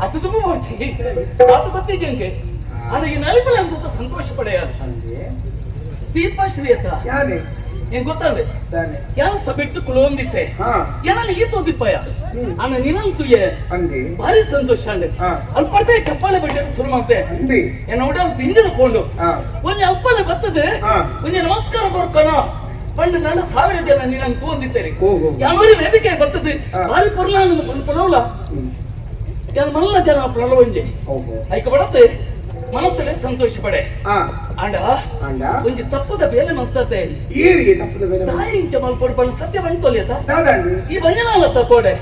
ಅದು ತುಂಬ ಮಾಡ್ತೀವಿ ಅದು ಗೊತ್ತಿದ್ದಂಗೆ ಅದಕ್ಕೆ ನಲಿಪಲ್ಲ ಅಂತ ಸಂತೋಷ ಪಡೆಯಲ್ಲ ದೀಪಶ್ರೀ ಅಂತ ಯಾರೇ ಏನ್ ಗೊತ್ತಲ್ದೆ ಯಾರು ಸಬಿಟ್ಟು ಕುಲೊಂದಿತ್ತೆ ಏನಲ್ಲಿ ಈತು ದಿಪ್ಪಯ್ಯ ಆಮೇಲೆ ನಿನ್ನಂತುಯೆ ಭಾರಿ ಸಂತೋಷ ಅಂಡೆ ಅಲ್ಲಿ ಪಡ್ತೆ ಚಪ್ಪಾಳೆ ಬಿಟ್ಟೆ ಶುರು ಮಾಡ್ತೆ ಏನ ನೋಡಲ್ ತಿಂದಿದ್ಕೊಂಡು ಒಂದ್ ಅಪ್ಪನೆ ಬರ್ತದೆ ಒಂದ್ ನಮಸ್ಕಾರ ಬರ್ಕನ ಪಂಡು ನನ್ನ 1000 ಜನ ನೀನಂತ ತೋಂದಿತ್ತೇನೆ ಯಾವರಿ ವೇದಿಕೆ ಬರ್ತದೆ ಭಾರಿ ಪರ್ಲಾನ ಪನವಲ ಯಾನ ಮಲ್ಲ ಜನ ಪನವಲಂಜೆ ಐಕ ಬಡತೆ ಮನಸ್ಸಲ್ಲಿ ಸಂತೋಷ ಪಡೆ ಅಂಡ ಒಂಜಿ ತಪ್ಪದ ಬೇಲೆ ಮಲ್ತತೆ ತಾಯಿ ಇಂಚ ಮಲ್ಪಡು ಸತ್ಯ ಬಂತೊಲಿಯತ ಈ ಬಂಜನಾಲ ತಕೋಡೆ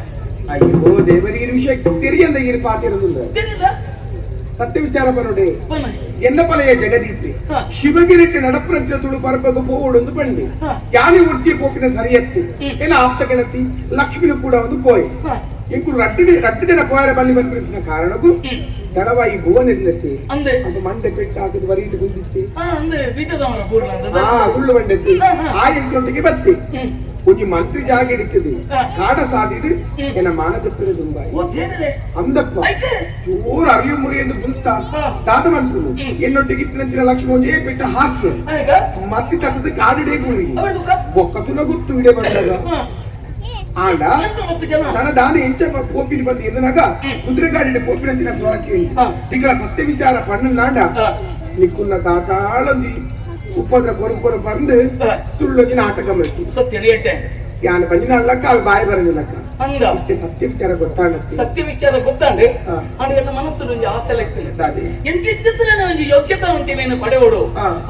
ಅಯ್ಯೋ ದೇವರಿಗೆ ವಿಷಯ ತಿರಿಯಂದ ಇರು ಪಾತಿರುವುದಿಲ್ಲ ತಿರಿಲ್ಲ ಸತ್ಯ ವಿಚಾರ ಬರೋಡೆ ಎನ್ನಪಲಯ ಜಗದೀಪ್ರಿ ಶಿವಗಿರಿಟ್ಟು ನಡಪ್ರಂಚ ತುಳು ಪರಬಗ ಪೋವೊಂದು ಬಂಡಿ ಯಾನಿ ಉರ್ತಿ ಪೋಪಿನ ಸರಿಯತ್ತಿ ಏನ ಆಪ್ತ ಗೆಳತಿ ಲಕ್ಷ್ಮಿನು ಕೂಡ ಒಂದು ಪೋಯ್ ಇಂಕುಲು ರಟ್ಟು ಜನ ಪೋಯರ ಬಲ್ಲಿ ಬಂದಿನ ಕಾರಣಕ್ಕೂ ದಳವಾಯಿ ಭುವನ ಇರ್ಲತ್ತಿ ಅದು ಮಂಡೆ ಪೆಟ್ಟು ಹಾಕಿದ್ ವರೀಟ್ ಗುಂದಿತ್ತಿ ಸುಳ್ಳು ಬಂಡೆತ್ತಿ ಆ ಎಂಟೊಟ್ಟಿಗೆ ಬತ್ತಿ ಒಂಜಿ ಮಂತ್ರಿ ಜಾಗ ಹಿಡಿತದೆ ಕಾಡ ಸಾಡಿಡು ಏನ ಮಾನದಪ್ಪನ ದುಂಬಾಯಿ ಅಂದಪ್ಪ ಚೂರು ಅರಿವು ಮುರಿ ಎಂದು ಬುಲ್ತಾ ದಾದ ಮಂತ್ರು ಎನ್ನೊಟ್ಟಿಗೆ ಇತ್ತಿನ ಲಕ್ಷ್ಮಣ ಜೇ ಪೆಟ್ಟ ಹಾಕಿ ಮತ್ತೆ ತತ್ತದ ಕಾಡಿಡೇ ಗುರಿ ಬೊಕ್ಕತುನ ಗುತ್ತು ವಿಡೆ ಬಂದಾಗ ಆಂಡ ನನ್ನ ದಾನ ಎಂಚ ಪೋಪಿನ ಬಂದು ಎನ್ನನಾಗ ಕುದುರೆ ಗಾಡಿನ ಪೋಪಿನಂಚಿನ ಸ್ವರಕ್ಕೆ ತಿಂಗಳ ಸತ್ಯ ವಿಚಾರ ಪಣ್ಣನಾಂಡ ನಿಕ್ಕುಲ್ಲ ತಾತಾಳಂದಿ ಉಪದ್ರ ಕೊರಪೊರ ಬಂದು ಸುಳ್ಳೊಂದಿ ನಾಟಕ ಮಾಡ್ತಿ ಸತ್ಯ ಯಾನ ಬಂದಿನ ಅಲ್ಲಕ್ಕ ಅಲ್ಲಿ ಬಾಯಿ ಬರೋದಿಲ್ಲಕ್ಕ ಅಂದ ಸತ್ಯ ವಿಚಾರ ಗೊತ್ತಾಗುತ್ತೆ ಸತ್ಯ ವಿಚಾರ ಗೊತ್ತಾಂಡೆ ಅಂಡ್ ನನ್ನ ಮನಸ್ಸು ಒಂಜಿ ಆಸೆ ಲೆಕ್ಕಲೆ ಎಂಟಿ ಚಿತ್ರನ ಒಂಜಿ ಯೋಗ್ಯತಾ ಅಂತಿವೇನು ಪಡೆಯೋಡು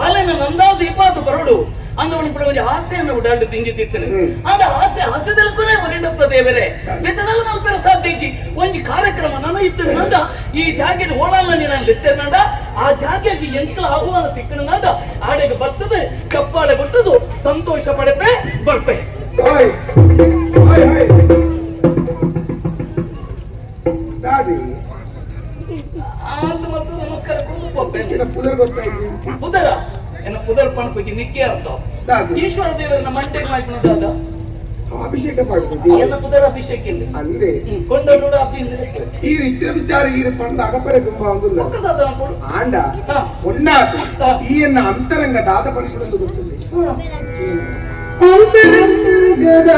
ಅಲ್ಲೇನ ನಂದಾ ದೀಪಾದು ಬರೋಡು ಅಂದವನು ಕೂಡ ಒಂದು ಆಸೆಯನ್ನು ಉಡಾಡು ತಿಂಜಿತ್ತಿತ್ತನೆ ಅಂದ ಆಸೆ ಹಸದಲ್ಕೂನೇ ಹೊರಡುತ್ತ ದೇವರೇ ಬೆತ್ತದಲ್ಲ ಮಲ್ಪೆರ ಸಾಧ್ಯಕ್ಕೆ ಒಂಜಿ ಕಾರ್ಯಕ್ರಮ ನನ್ನ ಇತ್ತು ನಂದ ಈ ಜಾಗೆನ ಓಳಲ್ಲ ನೀನು ಲಿತ್ತೆ ನಂದ ಆ ಜಾಗೆಗೆ ಎಂಕಲ ಆಹ್ವಾನ ತಿಕ್ಕಣ ನಂದ ಆಡೆಗೆ ಬರ್ತದೆ ಕಪ್ಪಾಳೆ ಬರ್ತದು ಸಂತೋಷ ಪಡೆಪೆ ಬರ್ಪೆ ಅಂತ ಮತ್ತು ನಮಸ್ಕಾರ ಪುದರ ಏನ ಪುದರ್ ಪಣಪಕ್ಕೆ ನಿಕ್ಕೆ ಅರ್ಥ ಈಶ್ವರ ದೇವರನ್ನ ಮಂಟೆ ಮಾಡ್ಕೊಂಡಾದ ಅಭಿಷೇಕ ಮಾಡ್ತೀವಿ ಎಲ್ಲ ಪುದರ ಅಭಿಷೇಕ ಇಲ್ಲ ಅಂದೆ ಕೊಂಡೋಡ ಅಭಿಷೇಕ ಈ ರೀತಿಯ ವಿಚಾರ ಈ ಪಂಡ ಅಗಪರೆ ತುಂಬಾ ಒಂದು ಆಂಡ ಒನ್ನಾತು ಈ ಎನ್ನ ಅಂತರಂಗ ದಾದ ಪಡಿಕೊಂಡು ಗೊತ್ತಿದೆ ಅಂತರಂಗದ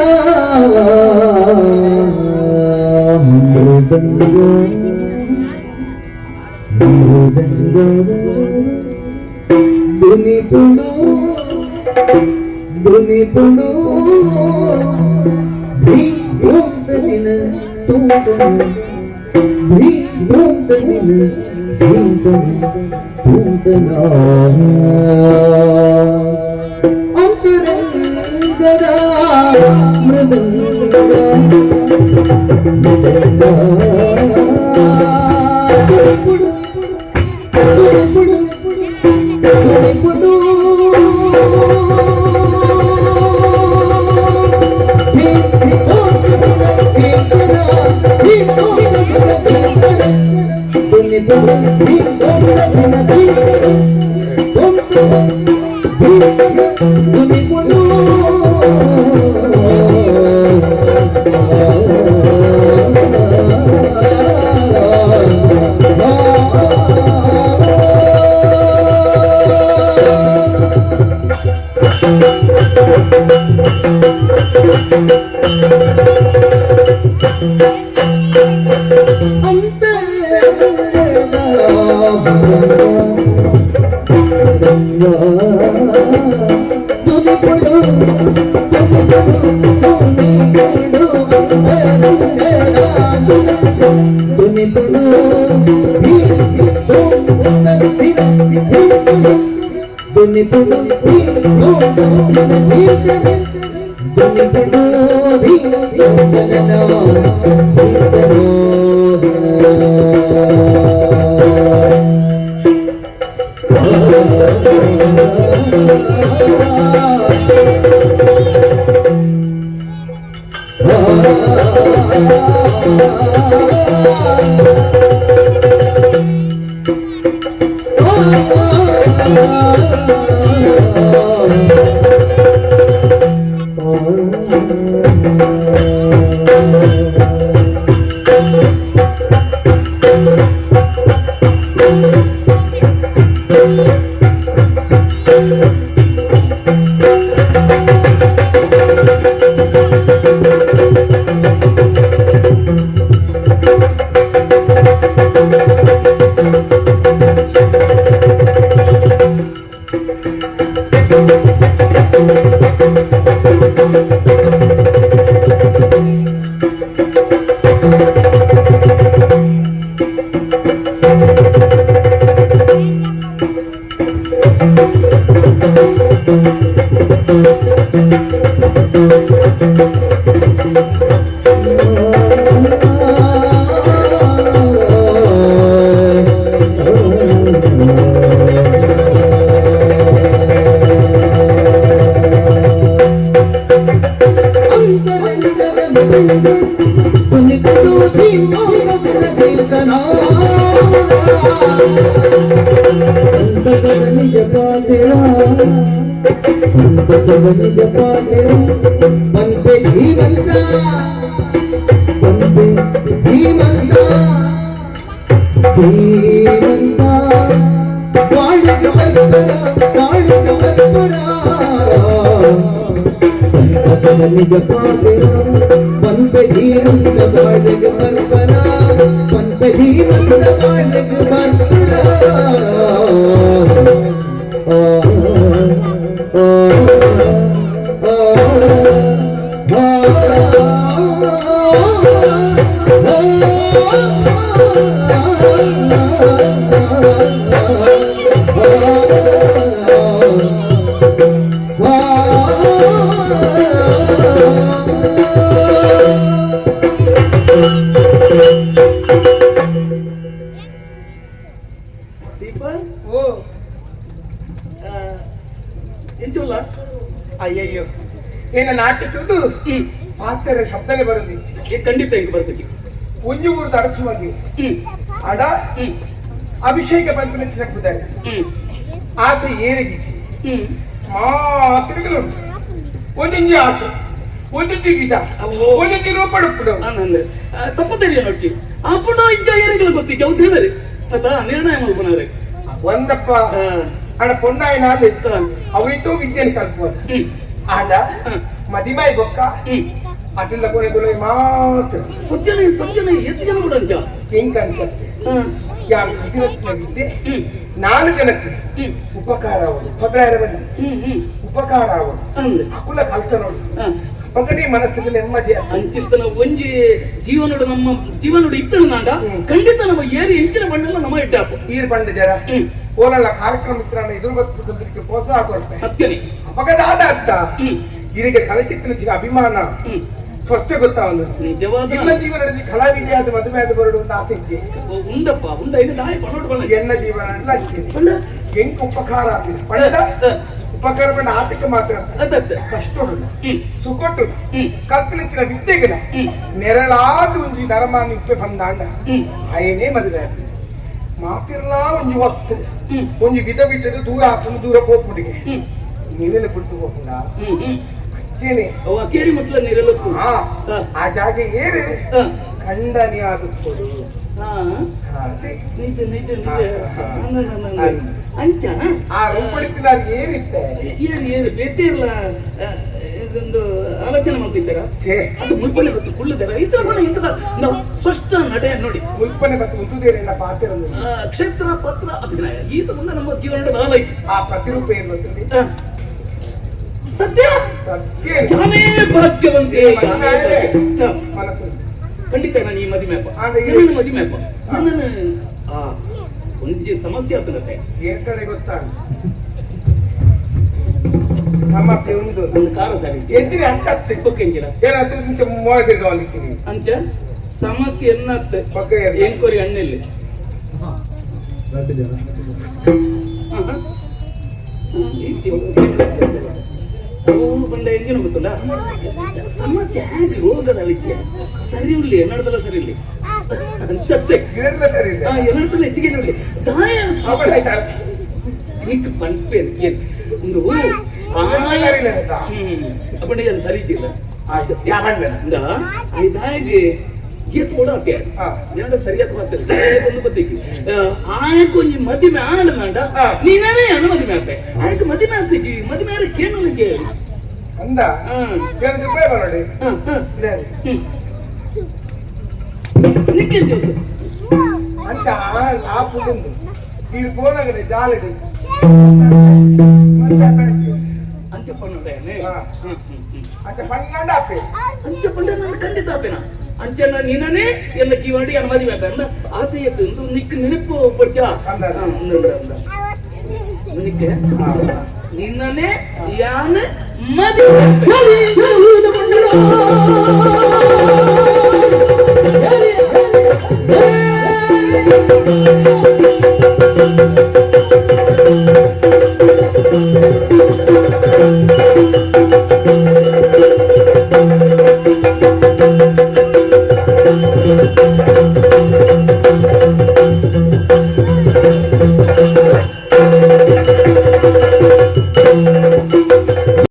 ದುನಿ ಪುಡು ಭೀಮಂತನಿನ ತೂಟನ ಅಂತರಂಗದ ಮೃದಂಗ ಕೀರ್ತನಾ ಸಂತಸದ ನಿಜ ಪಾಠಿರ ಸಂತಸದ ನಿಜ ಪಾಠಿರ ಪಂಪೆ ಧೀಮಂತ ಪಂಪೆ ಧೀಮಂತ ಧೀಮಂತ ಬಾಳಿಗೆ ಬರ್ಪರ ಬಾಳಿಗೆ ಬರ್ಪರ ಸಂತಸದ ನಿಜ ಪಾಠಿರ ಪಂಪೆ ಧೀಮಂತ ಬಾಳಿಗೆ ಬರ್ಪರ ಪಂಪೆ ಧೀಮಂತ ಬಾಳಿಗೆ ಬರ್ಪರ ಅಯ್ಯಯ್ಯೋ ಏನ ನಾಟಿಸುದು ಪಾತ್ರೆ ಶಬ್ದನೇ ಬರೋದಿಚ್ಚಿ ಖಂಡಿತ ಹಿಂಗೆ ಬರ್ತೈತಿ ಒಂಜು ಊರು ತಡಸುವಾಗಿ ಅಡ ಅಭಿಷೇಕ ಪಂಚಮಿಚ್ಚಿನ ಕುದಾರೆ ಆಸೆ ಏರಿಗಿಚ್ಚಿ ಮಾತಿರುಗಳು ಒಂದೊಂದು ಆಸೆ ಒಂದೊಂದು ಗೀತ ಒಂದೊಂದು ರೂಪಡುಪ್ಪಡು ತಪ್ಪುತ್ತೇರಿ ನೋಡ್ತಿ ಅಪ್ಪುಡ ಇಂಚ ಏರಿಗಳು ಗೊತ್ತಿ ಚೌದೇವರಿ ಅದ ನಿರ್ಣಯ ಮಾಡ್ಕೊನಾರೆ ಒಂದಪ್ಪ ಅಣ್ಣ ಪೊನ್ನಾಯಿನಾಲು ಅವೈತೋ ವಿದ್ಯೆಯನ್ನು ಕಲ್ಪೋದು ಆಡ ಮದಿಮಾಯಿ ಬೊಕ್ಕ ಅದೆಲ್ಲ ಕೊನೆಗಳು ಮಾತ್ರ ಸತ್ಯನ ಎಷ್ಟು ಜನ ಕೂಡ ಅಂಚ ಹೆಂಗ್ ಅನ್ಸತ್ತೆ ಯಾವ ವಿದ್ಯೆ 4 ಜನಕ್ಕೆ ಉಪಕಾರ ಅವರು 16 ಮಂದಿ ಉಪಕಾರ ಅವರು ಅಕುಲ ಕಲ್ತ ನೋಡು ಮಗನೇ ಮನಸ್ಸಿಗೆ ನೆಮ್ಮದಿ ಅಂಚಿರ್ತನ ಒಂಜಿ ಜೀವನೋಡು ನಮ್ಮ ಜೀವನೋಡು ಇತ್ತನ ನಾಂಡ ಖಂಡಿತ ನಮ್ಮ ಏರಿ ಹೆಂಚಿನ ಬಣ್ಣಲ್ಲ ನಮ್ಮ ಇಟ್ಟಾಪು ಈರು ಬಂಡ ಜರ ಓಲಲ್ಲ ಕಾರ್ಯಕ್ರಮ ಇತ್ತು ಎದುರು ಬರ್ತಕ್ಕೆ ಪ್ರೋತ್ಸಾಹ ಕೊಡ್ತಾರೆ ಸತ್ಯನೇ ಅಪಗದಾದ ಅರ್ಥ ಇವರಿಗೆ ಕಲಕಿತ್ತಿನ ಚಿಕ್ಕ ಅಭಿಮಾನ ಸ್ವಚ್ಛ ಗೊತ್ತಾವನು ನಿಜವಾದ ಎಲ್ಲ ಜೀವನದಲ್ಲಿ ಕಲಾವಿದೆಯಾದ ಮದುವೆ ಆದ ಬರಡು ಅಂತ ಆಸೆ ಇಚ್ಛೆ ಉಂದಪ್ಪ ಉಂದ ಇದು ದಾಯ ಪಣೋಡು ಬಣ್ಣ ಎನ್ನ ಜೀವನ ಎಲ್ಲ ಇಚ್ಛೆ ಹೆಂಗ್ ಉಪಕಾರ ಆಗ್ತದೆ ಪಂಡ ಉಪಕಾರ ಬಂಡ ಆತಕ್ಕೆ ಮಾತ್ರ ಕಷ್ಟೋಡು ಸುಕೊಟ್ಟು ಕಲ್ಪನಿಚ್ಚಿನ ವಿದ್ಯೆಗಳ ನೆರಳಾದ ಒಂಜಿ ನರಮಾನಿ ಉಪ್ಪೆ ಬಂದಾಂಡ ಆಯನೇ ಮದುವೆ ಆಗ್ತದೆ ಮಾತಿರ್ಲಾ ಒಂಜಿ ವಸ್ತು ಒಂಜಿ ವಿಧ ಬಿಟ್ಟದು ದೂರ ಹಾಕೊಂಡು ದೂರ ಹೋಗ್ಬಿಟ್ಟಿಗೆ ನೀವೆಲ್ಲ ಬಿಟ್ಟು ಹೋಗಲ್ಲ ಅಚ್ಚೇನೆ ಕೇರಿ ಮಟ್ಲ ನೀರೆಲ್ಲ ಆ ಜಾಗ ಏರು ಖಂಡನೆ ಆಗುತ್ತದು ನಿಜ ನಿಜ ನಿಜ ಅಂಚ ಆ ರೂಪಡಿಸಿದ ಏನಿತ್ತೆ ಏರು ಬೇತಿರ್ಲ ಇದೊಂದು ಆಲೋಚನೆ ಮಾಡ್ತಿದ್ದೀರಾ ಅದು ಮುಲ್ಪನೆ ಗೊತ್ತು ಕುಳ್ಳದಾರ ಇತರ ಬಣ್ಣ ಇಂಥದ ಸ್ಪಷ್ಟ ನಡೆ ನೋಡಿ ಮುಲ್ಪನೆ ಮತ್ತು ಉಂಟುದೇರೆಲ್ಲ ಪಾತ್ರ ಕ್ಷೇತ್ರ ಪತ್ರ ಅಭಿನಯ ಈತ ಮುಂದೆ ನಮ್ಮ ಜೀವನದ ಆಲೈತಿ ಆ ಪ್ರತಿರೂಪ ಏನ್ ಗೊತ್ತಿದೆ ಸತ್ಯ ಜಾನೇ ಭಾಗ್ಯವಂತೆ ಮನಸ್ಸು ಖಂಡಿತ ನಾನು ಈ ಮದಿಮೆಪ್ಪ ಮದಿಮೆಪ್ಪ ನನ್ನ ಒಂಜಿ ಸಮಸ್ಯೆ ಆಗ್ತದೆ ಏಕಡೆ ಗೊತ್ತಾ ಸಮಸ್ಯೆ ಒಂದು ಒಂದು ಕಾರ ಸರಿ ಎಸಿರಿ ಅಂಚತ್ತೆ ಬೊಕ್ಕೆಂಜಿರ ಏನಾದ್ರು ನಿಂಚ ಮೂವ ತಿರ್ಗವಲ್ಲಿಕ್ಕಿನಿ ಅಂಚ ಸಮಸ್ಯೆ ಎನ್ನತ್ತೆ ಬಗ್ಗೆ ಎಂಕೋರಿ ಹಣ್ಣಲ್ಲಿ ಬಂದ ಎಂಜಿನ ಗೊತ್ತಲ್ಲ ಸಮಸ್ಯೆ ಹೇಗೆ ರೋಗದ ವಿಷಯ ಸರಿ ಇರ್ಲಿ ಎನ್ನಡದಲ್ಲ ಸರಿ ಇರ್ಲಿ ಅನ್ಸತ್ತೆ ಎನ್ನಡದಲ್ಲ ಹೆಚ್ಚಿಗೆ ನೋಡ್ಲಿ ದಾಯ ನಿಂತು ಪಂಪೆ ಒಂದು ಅಪ್ಪನಿಗೆ ಅದು ಸರಿ ಇದ್ದಿಲ್ಲ ದಾಯಿಗೆ ಜೀತ ಕೂಡ ಎರಡು ಸರಿಯಾದ ಮಾತಾಡ್ತಾರೆ ಒಂದು ಗೊತ್ತೈತಿ ಆಯಕ್ಕೆ ಒಂಜಿ ಮದಿಮೆ ಆಡ ಮಾಡ ನೀನೇ ಅನ್ನ ಮದಿಮೆ ಆಗ್ತೇ ಆಯಕ್ಕೆ ಮದಿಮೆ ಆಗ್ತೈತಿ ಮದಿಮೆ ಆದ್ರೆ ಕೇಳಲಿಕ್ಕೆ ಅಂದ ನೋಡಿ ನಿಕ್ಕೆಂಚು ಅಂಚ ಆ ಪುಡುಂದು ನೀರು ಪೋನಾಗಡೆ ಜಾಲಡಿ ಅಂಚೆ ಪಣ್ಣೆ ಅಂಚ ಪಣ್ಣಂಡ ಆಪೆ ಅಂಚೆ ಪಂಡ ನಾನು ಖಂಡಿತ ಆಪೇನಾ ಅಂಚೆಲ್ಲ ನೀನೇ ಎಲ್ಲ ಜೀವನ ಏನು ಮದುವೆ ಅಂದ ಆತ ಒಂದು ನಿಕ್ ನೆನಪು ಪಡ್ಚ ನಿಕ್ಕೆ ನಿನ್ನನೆ ಯಾನ ಮದುವೆ